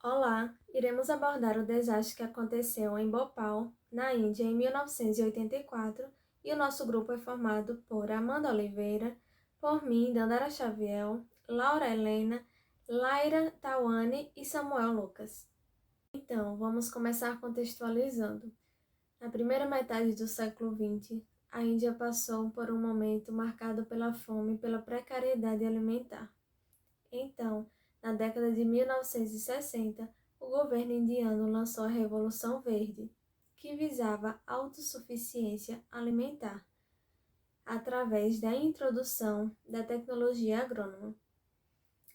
Olá, iremos abordar o desastre que aconteceu em Bhopal, na Índia, em 1984, e o nosso grupo é formado por Amanda Oliveira, por mim, Dandara Xavier, Laura Helena, Laira Tawane e Samuel Lucas. Então, vamos começar contextualizando. Na primeira metade do século XX, a Índia passou por um momento marcado pela fome e pela precariedade alimentar. Então, na década de 1960, o governo indiano lançou a Revolução Verde, que visava a autossuficiência alimentar, através da introdução da tecnologia agrônoma.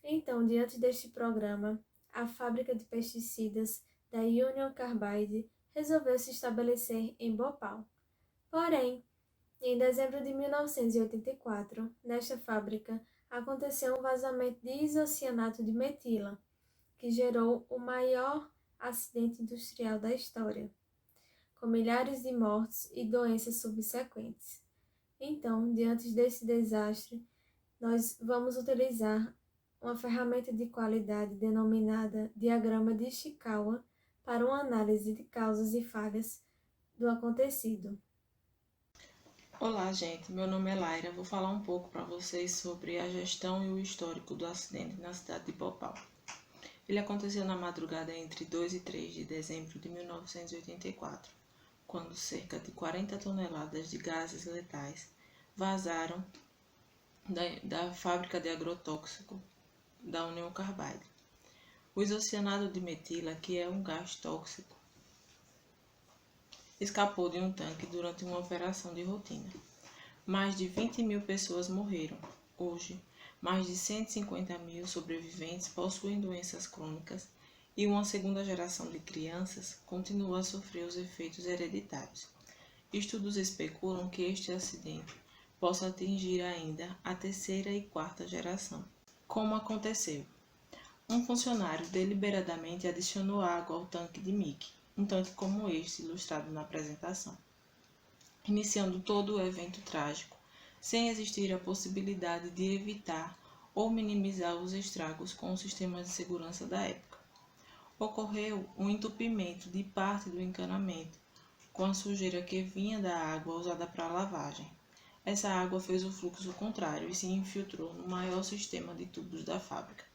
Então, diante deste programa, a fábrica de pesticidas da Union Carbide resolveu se estabelecer em Bhopal. Porém, em dezembro de 1984, nesta fábrica, aconteceu um vazamento de isocianato de metila, que gerou o maior acidente industrial da história, com milhares de mortos e doenças subsequentes. Então, diante desse desastre, nós vamos utilizar uma ferramenta de qualidade denominada Diagrama de Ishikawa para uma análise de causas e falhas do acontecido. Olá, gente. Meu nome é Laira. Vou falar um pouco para vocês sobre a gestão e o histórico do acidente na cidade de Bhopal. Ele aconteceu na madrugada entre 2 e 3 de dezembro de 1984, quando cerca de 40 toneladas de gases letais vazaram da fábrica de agrotóxico da União Carbide. O isocianato de metila, que é um gás tóxico, escapou de um tanque durante uma operação de rotina. Mais de 20 mil pessoas morreram. Hoje, mais de 150 mil sobreviventes possuem doenças crônicas e uma segunda geração de crianças continua a sofrer os efeitos hereditários. Estudos especulam que este acidente possa atingir ainda a terceira e quarta geração. Como aconteceu? Um funcionário deliberadamente adicionou água ao tanque de Mickey, um tanque como este ilustrado na apresentação, iniciando todo o evento trágico, sem existir a possibilidade de evitar ou minimizar os estragos com os sistemas de segurança da época. Ocorreu um entupimento de parte do encanamento, com a sujeira que vinha da água usada para a lavagem. Essa água fez o fluxo contrário e se infiltrou no maior sistema de tubos da fábrica.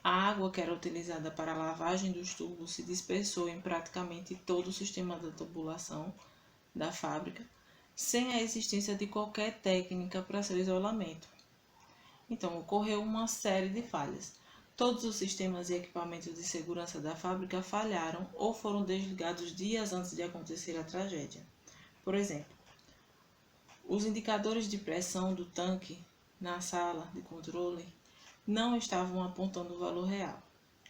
A água que era utilizada para a lavagem dos tubos se dispersou em praticamente todo o sistema da tubulação da fábrica, sem a existência de qualquer técnica para seu isolamento. Então, ocorreu uma série de falhas. Todos os sistemas e equipamentos de segurança da fábrica falharam ou foram desligados dias antes de acontecer a tragédia. Por exemplo, os indicadores de pressão do tanque na sala de controle não estavam apontando o valor real.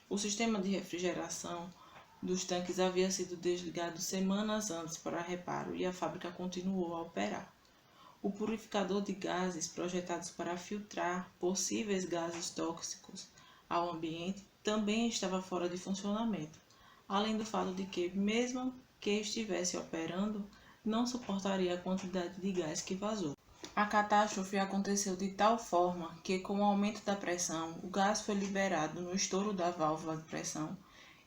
O sistema de refrigeração dos tanques havia sido desligado semanas antes para reparo e a fábrica continuou a operar. O purificador de gases projetados para filtrar possíveis gases tóxicos ao ambiente também estava fora de funcionamento, além do fato de que, mesmo que estivesse operando, não suportaria a quantidade de gás que vazou. A catástrofe aconteceu de tal forma que, com o aumento da pressão, o gás foi liberado no estouro da válvula de pressão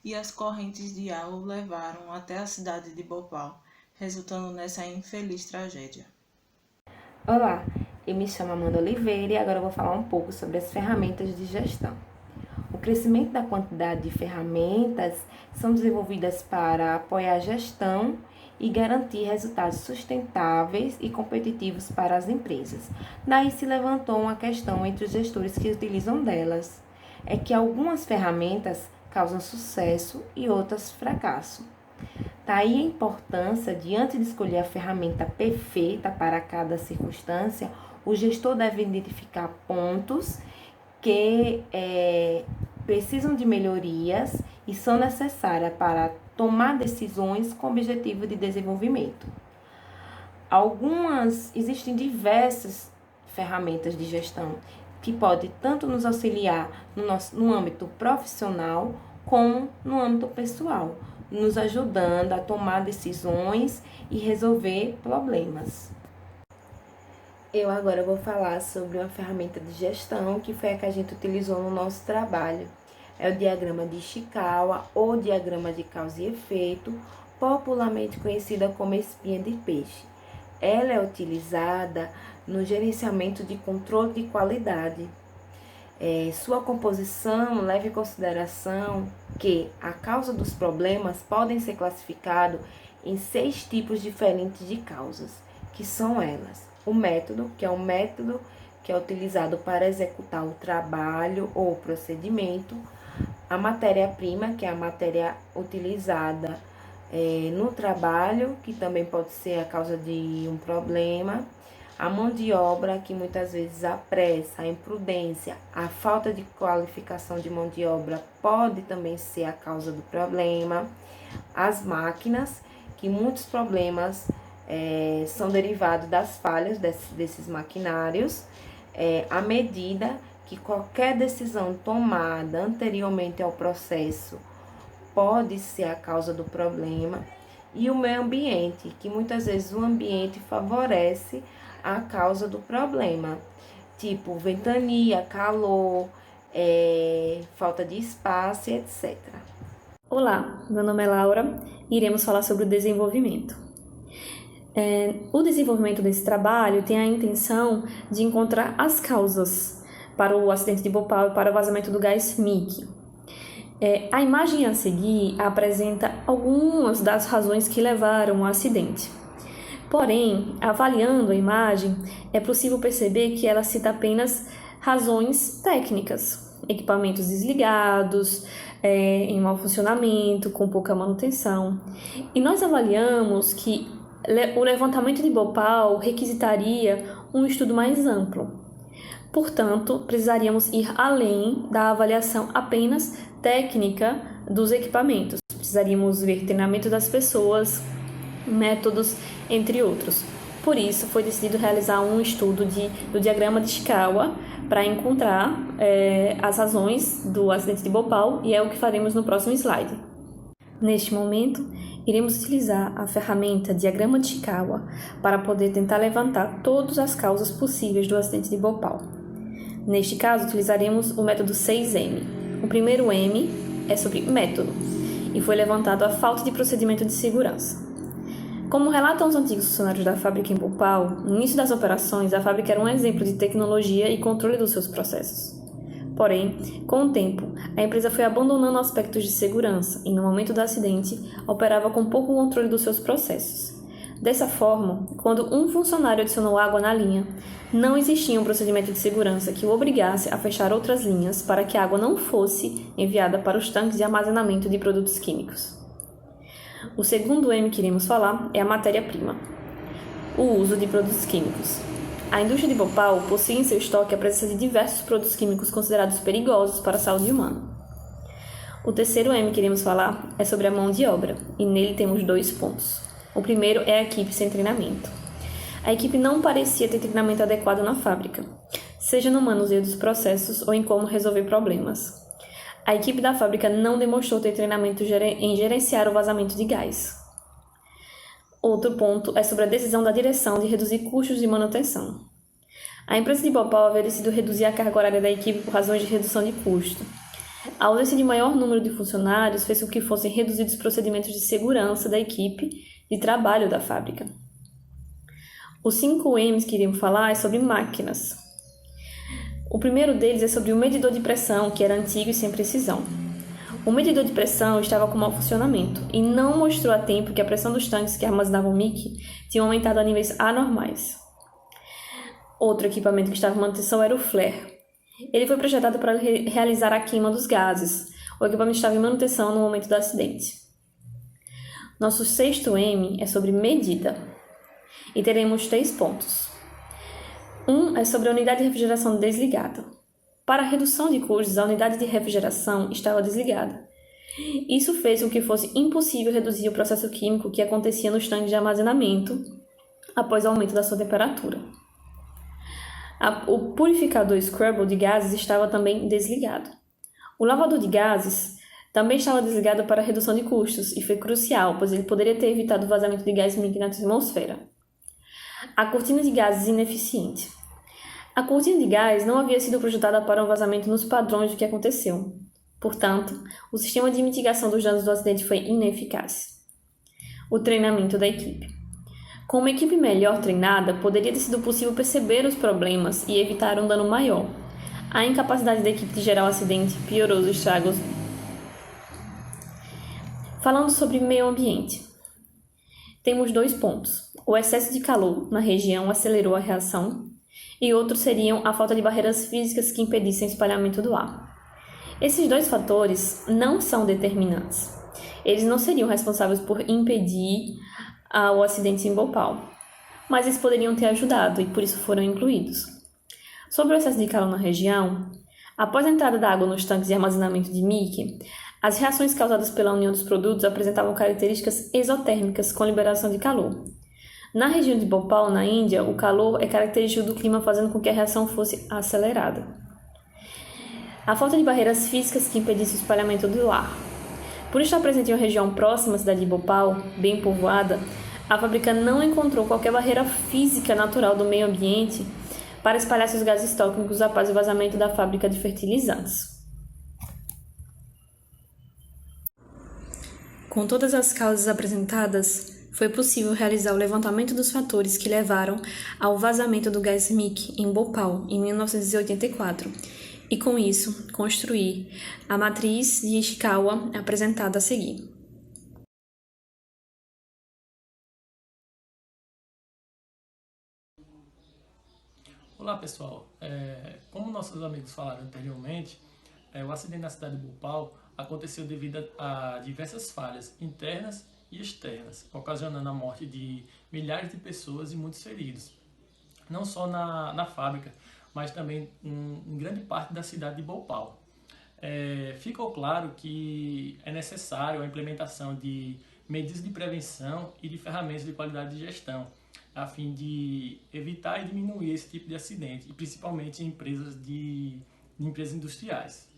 e as correntes de ar o levaram até a cidade de Bhopal, resultando nessa infeliz tragédia. Olá, eu me chamo Amanda Oliveira e agora eu vou falar um pouco sobre as ferramentas de gestão. O crescimento da quantidade de ferramentas são desenvolvidas para apoiar a gestão e garantir resultados sustentáveis e competitivos para as empresas. Daí se levantou uma questão entre os gestores que utilizam delas, é que algumas ferramentas causam sucesso e outras fracasso. Daí a importância de, antes de escolher a ferramenta perfeita para cada circunstância, o gestor deve identificar pontos que precisam de melhorias e são necessárias para tomar decisões com objetivo de desenvolvimento. Existem diversas ferramentas de gestão que podem tanto nos auxiliar no âmbito profissional como no âmbito pessoal, nos ajudando a tomar decisões e resolver problemas. Eu agora vou falar sobre uma ferramenta de gestão que foi a que a gente utilizou no nosso trabalho. é o diagrama de Ishikawa ou diagrama de causa e efeito, popularmente conhecida como espinha de peixe. Ela é utilizada no gerenciamento de controle de qualidade. Sua composição leva em consideração que a causa dos problemas podem ser classificados em 6 tipos diferentes de causas, que são elas: o método, que é um método que é utilizado para executar o trabalho ou o procedimento; a matéria-prima, que é a matéria utilizada no trabalho, que também pode ser a causa de um problema; a mão de obra, que muitas vezes a pressa, a imprudência, a falta de qualificação de mão de obra pode também ser a causa do problema; as máquinas, que muitos problemas são derivados das falhas desses maquinários; a medida, que qualquer decisão tomada anteriormente ao processo pode ser a causa do problema; e o meio ambiente, que muitas vezes o ambiente favorece a causa do problema, tipo ventania, calor, falta de espaço, etc. Olá, meu nome é Laura e iremos falar sobre o desenvolvimento. O desenvolvimento desse trabalho tem a intenção de encontrar as causas para o acidente de Bhopal e para o vazamento do gás MIC. A imagem a seguir apresenta algumas das razões que levaram ao acidente. Porém, avaliando a imagem, é possível perceber que ela cita apenas razões técnicas: equipamentos desligados, em mau funcionamento, com pouca manutenção. E nós avaliamos que o levantamento de Bhopal requisitaria um estudo mais amplo. Portanto, precisaríamos ir além da avaliação apenas técnica dos equipamentos. Precisaríamos ver treinamento das pessoas, métodos, entre outros. Por isso, foi decidido realizar um estudo do diagrama de Ishikawa para encontrar as razões do acidente de Bhopal, e é o que faremos no próximo slide. Neste momento, iremos utilizar a ferramenta diagrama de Ishikawa para poder tentar levantar todas as causas possíveis do acidente de Bhopal. Neste caso, utilizaremos o método 6M. O primeiro M é sobre método, e foi levantado a falta de procedimento de segurança. Como relatam os antigos funcionários da fábrica em Bhopal, no início das operações, a fábrica era um exemplo de tecnologia e controle dos seus processos. Porém, com o tempo, a empresa foi abandonando aspectos de segurança e, no momento do acidente, operava com pouco controle dos seus processos. Dessa forma, quando um funcionário adicionou água na linha, não existia um procedimento de segurança que o obrigasse a fechar outras linhas para que a água não fosse enviada para os tanques de armazenamento de produtos químicos. O segundo M que iremos falar é a matéria-prima, o uso de produtos químicos. A indústria de Bhopal possui em seu estoque a presença de diversos produtos químicos considerados perigosos para a saúde humana. O terceiro M que iremos falar é sobre a mão de obra, e nele temos 2 pontos. O primeiro é a equipe sem treinamento. A equipe não parecia ter treinamento adequado na fábrica, seja no manuseio dos processos ou em como resolver problemas. A equipe da fábrica não demonstrou ter treinamento em gerenciar o vazamento de gás. Outro ponto é sobre a decisão da direção de reduzir custos de manutenção. A empresa de Bhopal havia decidido reduzir a carga horária da equipe por razões de redução de custo. A ausência de maior número de funcionários fez com que fossem reduzidos os procedimentos de segurança da equipe de trabalho da fábrica. Os 5 M's que iremos falar é sobre máquinas. O primeiro deles é sobre o medidor de pressão, que era antigo e sem precisão. O medidor de pressão estava com mau funcionamento e não mostrou a tempo que a pressão dos tanques que armazenavam MIC tinha aumentado a níveis anormais. Outro equipamento que estava em manutenção era o flare. Ele foi projetado para realizar a queima dos gases. O equipamento estava em manutenção no momento do acidente. Nosso 6º M é sobre medida, e teremos 3 pontos. Um é sobre a unidade de refrigeração desligada. Para a redução de custos, a unidade de refrigeração estava desligada. Isso fez com que fosse impossível reduzir o processo químico que acontecia nos tanques de armazenamento após o aumento da sua temperatura. O purificador Scrubble de gases estava também desligado. O lavador de gases também estava desligado para a redução de custos e foi crucial, pois ele poderia ter evitado o vazamento de gás MIC na atmosfera. A cortina de gases ineficiente. A cortina de gás não havia sido projetada para um vazamento nos padrões do que aconteceu. Portanto, o sistema de mitigação dos danos do acidente foi ineficaz. O treinamento da equipe. Com uma equipe melhor treinada, poderia ter sido possível perceber os problemas e evitar um dano maior. A incapacidade da equipe de gerar o acidente piorou os estragos. Falando sobre meio ambiente, temos 2 pontos. O excesso de calor na região acelerou a reação, e outros seriam a falta de barreiras físicas que impedissem o espalhamento do ar. Esses 2 fatores não são determinantes. Eles não seriam responsáveis por impedir o acidente em Bhopal, mas eles poderiam ter ajudado e por isso foram incluídos. Sobre o excesso de calor na região, após a entrada da água nos tanques de armazenamento de Mickey, as reações causadas pela união dos produtos apresentavam características exotérmicas com liberação de calor. Na região de Bhopal, na Índia, o calor é característico do clima, fazendo com que a reação fosse acelerada. A falta de barreiras físicas que impedissem o espalhamento do ar. Por estar presente em uma região próxima à cidade de Bhopal, bem povoada, a fábrica não encontrou qualquer barreira física natural do meio ambiente para espalhar seus gases tóxicos após o vazamento da fábrica de fertilizantes. Com todas as causas apresentadas, foi possível realizar o levantamento dos fatores que levaram ao vazamento do gás Mickey em Bhopal em 1984 e, com isso, construir a matriz de Ishikawa apresentada a seguir. Olá pessoal, como nossos amigos falaram anteriormente, o acidente na cidade de Bhopal aconteceu devido a diversas falhas internas e externas, ocasionando a morte de milhares de pessoas e muitos feridos, não só na fábrica, mas também em grande parte da cidade de Bhopal. Ficou claro que é necessário a implementação de medidas de prevenção e de ferramentas de qualidade de gestão, a fim de evitar e diminuir esse tipo de acidente, e principalmente em empresas industriais.